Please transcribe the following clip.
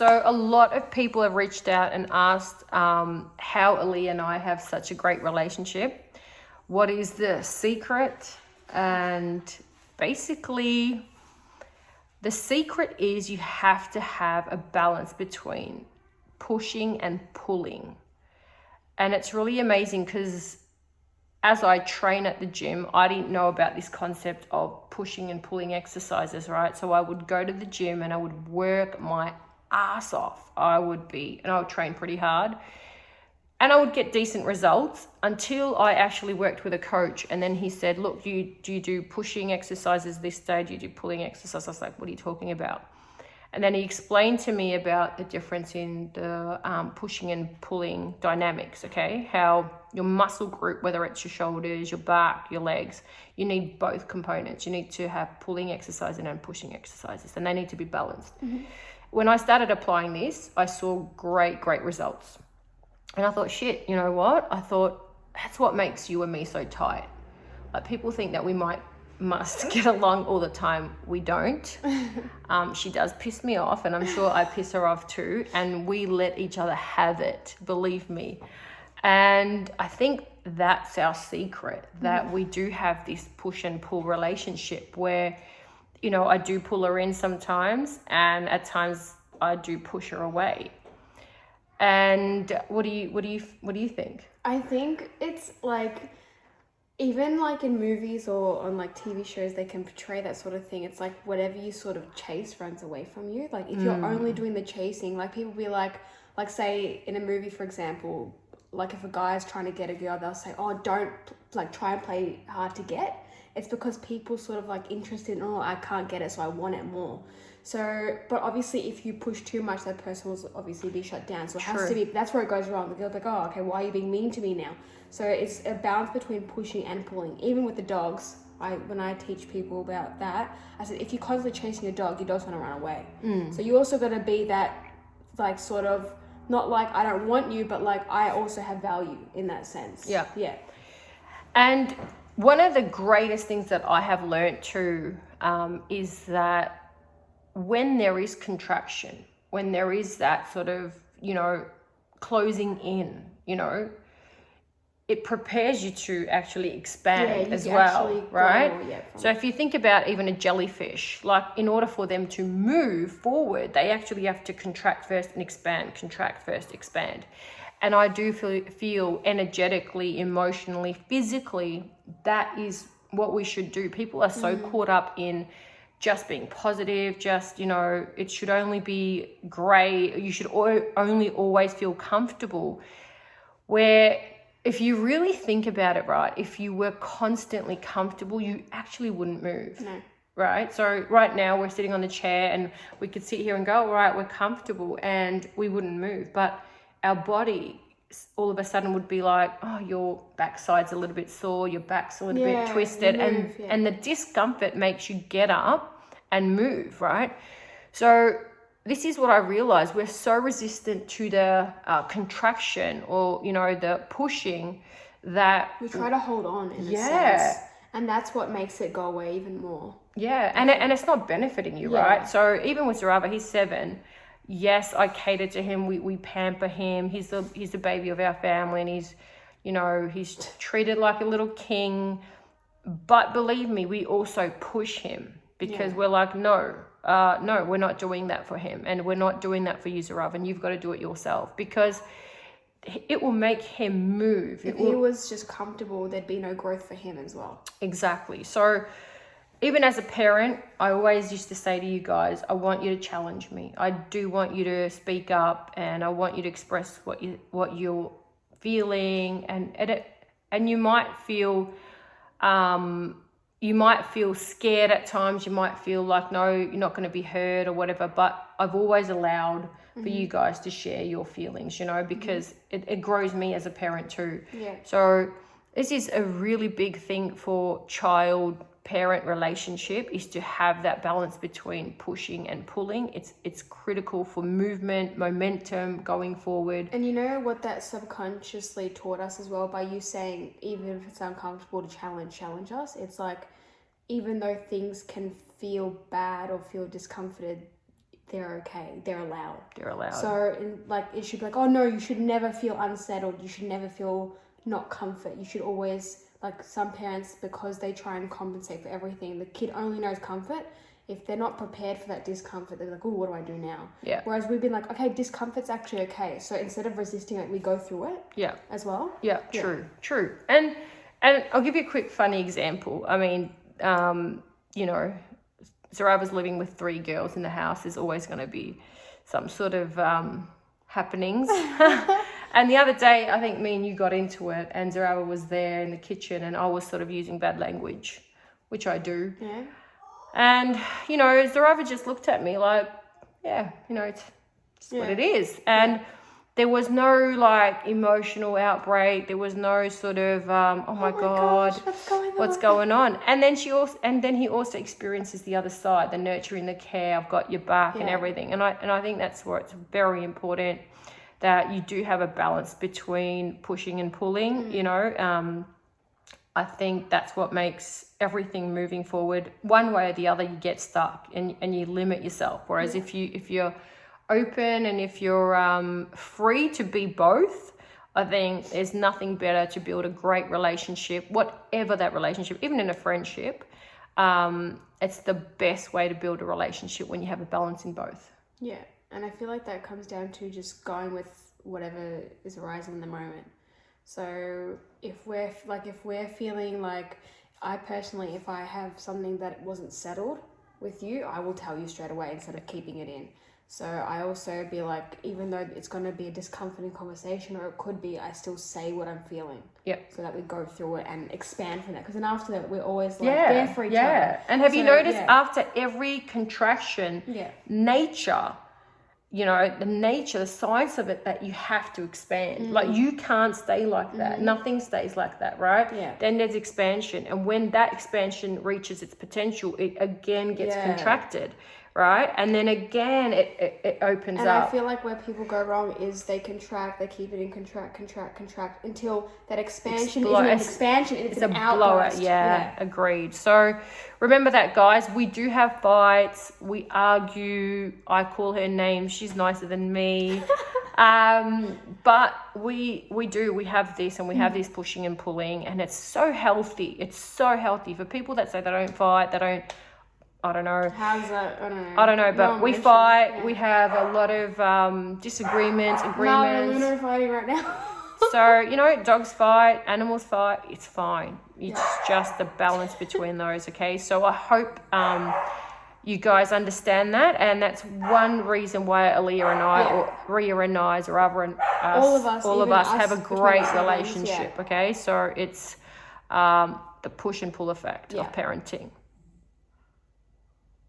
So a lot of people have reached out and asked how Ali and I have such a great relationship. What is the secret? And basically, the secret is you have to have a balance between pushing and pulling. And it's really amazing because as I train at the gym, I didn't know about this concept of pushing and pulling exercises, right? So I would go to the gym and I would work my ass off. And I would train pretty hard. And I would get decent results until I actually worked with a coach. And then he said, look, do you do pushing exercises this day? Do you do pulling exercises? I was like, what are you talking about? And then he explained to me about the difference in the pushing and pulling dynamics, okay? How your muscle group, whether it's your shoulders, your back, your legs, you need both components. You need to have pulling exercises and pushing exercises, and they need to be balanced. Mm-hmm. When I started applying this, I saw great results. And I thought, shit, you know what? I thought, that's what makes you and me so tight. Like, people think that we must get along all the time. We don't. She does piss me off, and I'm sure I piss her off too. And we let each other have it, believe me. And I think that's our secret, that we do have this push and pull relationship where, you know, I do pull her in sometimes, and at times I do push her away. And what do you think? I think it's like, even like in movies or on like TV shows, they can portray that sort of thing. It's like whatever you sort of chase runs away from you. Like if you're only doing the chasing, like people be like say in a movie, for example, like if a guy is trying to get a girl, they'll say, oh, don't like try and play hard to get. It's because people sort of like interested in, oh, I can't get it, so I want it more. So, but obviously if you push too much, that person will obviously be shut down. So it has to be, that's where it goes wrong. The girl's like, oh, okay, why are you being mean to me now? So it's a balance between pushing and pulling. Even with the dogs, when I teach people about that, I said, if you're constantly chasing a dog, your dog's going to run away. So you also got to be that, like, sort of, not like I don't want you, but like I also have value in that sense. Yeah. Yeah. And one of the greatest things that I have learned too is that when there is contraction, when there is that sort of, you know, closing in, you know, it prepares you to actually expand as well, right? So if you think about even a jellyfish, like in order for them to move forward, they actually have to contract first and expand, contract first, expand. And I do feel energetically, emotionally, physically, that is what we should do. People are so caught up in just being positive, just, you know, it should only be great. You should only always feel comfortable. Where if you really think about it, right, if you were constantly comfortable, you actually wouldn't move. No. Right? So right now we're sitting on the chair and we could sit here and go, all right, we're comfortable, and we wouldn't move. But our body all of a sudden would be like, oh, your backside's a little bit sore, your back's a little bit twisted, and the discomfort makes you get up and move, right? So this is what I realized. We're so resistant to the contraction or, you know, the pushing that we try to hold on in a sense. And that's what makes it go away even more. Yeah, and it's not benefiting you, right? So even with Zaraba, he's 7. Yes, I cater to him. We pamper him. He's the baby of our family, and he's, you know, he's treated like a little king. But believe me, we also push him because we're like, no, we're not doing that for him, and we're not doing that for you, Zaraba, and you've got to do it yourself, because it will make him move. If he was just comfortable, there'd be no growth for him as well. Exactly. So even as a parent, I always used to say to you guys, I want you to challenge me. I do want you to speak up, and I want you to express what you're feeling, and you might feel scared at times. You might feel like, no, you're not going to be heard or whatever. But I've always allowed for you guys to share your feelings, you know, because it grows me as a parent too. Yeah. So this is a really big thing for child-parent relationship, is to have that balance between pushing and pulling. It's critical for movement, momentum going forward. And you know what that subconsciously taught us as well, by you saying, even if it's uncomfortable to challenge us, it's like, even though things can feel bad or feel discomforted, they're okay. They're allowed. They're allowed. So, like, it should be like, oh, no, you should never feel unsettled. You should never feel not comfort. You should always, like, some parents, because they try and compensate for everything, the kid only knows comfort. If they're not prepared for that discomfort, they're like, oh, what do I do now? Yeah. Whereas we've been like, okay, discomfort's actually okay. So instead of resisting it, we go through it. Yeah. As well. Yeah, true. And I'll give you a quick funny example. I mean, you know, Zarava's living with 3 girls in the house. There's always going to be some sort of happenings. And the other day, I think me and you got into it, and Zarava was there in the kitchen, and I was sort of using bad language, which I do. Yeah. And, you know, Zarava just looked at me like, yeah, you know, it's what it is. And there was no, like, emotional outbreak. There was no sort of, oh my God, gosh, what's going on? And then he also experiences the other side, the nurturing, the care, I've got your back and everything. And I think that's where it's very important that you do have a balance between pushing and pulling, you know. I think that's what makes everything moving forward. One way or the other, you get stuck and you limit yourself. Whereas if you're open and if you're free to be both, I think there's nothing better to build a great relationship, whatever that relationship, even in a friendship. It's the best way to build a relationship when you have a balance in both. Yeah, and I feel like that comes down to just going with whatever is arising in the moment. So if we're feeling like, I personally, if I have something that wasn't settled with you, I will tell you straight away instead of keeping it in. So I also be like, even though it's going to be a discomforting conversation, or it could be, I still say what I'm feeling. Yep. So that we go through it and expand from that. Because then after that, we're always like there for each other. Yeah. And have you noticed after every contraction, nature, you know, the science of it, that you have to expand. Like, you can't stay like that. Nothing stays like that, right? Yeah. Then there's expansion. And when that expansion reaches its potential, it again gets contracted, right? And then again, it opens up. And I feel like where people go wrong is they contract, they keep it in contract until that expansion isn't an expansion, it's an outburst. Blowout. Yeah, agreed. So remember that, guys. We do have fights. We argue. I call her names. She's nicer than me. But we have this, and we have this pushing and pulling, and it's so healthy. It's so healthy for people that say they don't fight, I don't know. How's that? I don't know, but we fight. Yeah. We have a lot of disagreements, agreements. No, we're not fighting right now. So, you know, dogs fight, animals fight. It's fine. It's just the balance between those, okay? So I hope you guys understand that. And that's one reason why Aaliyah and I, or Ria and I, Zarava and us, all of us have a great relationship, okay? So it's the push and pull effect of parenting.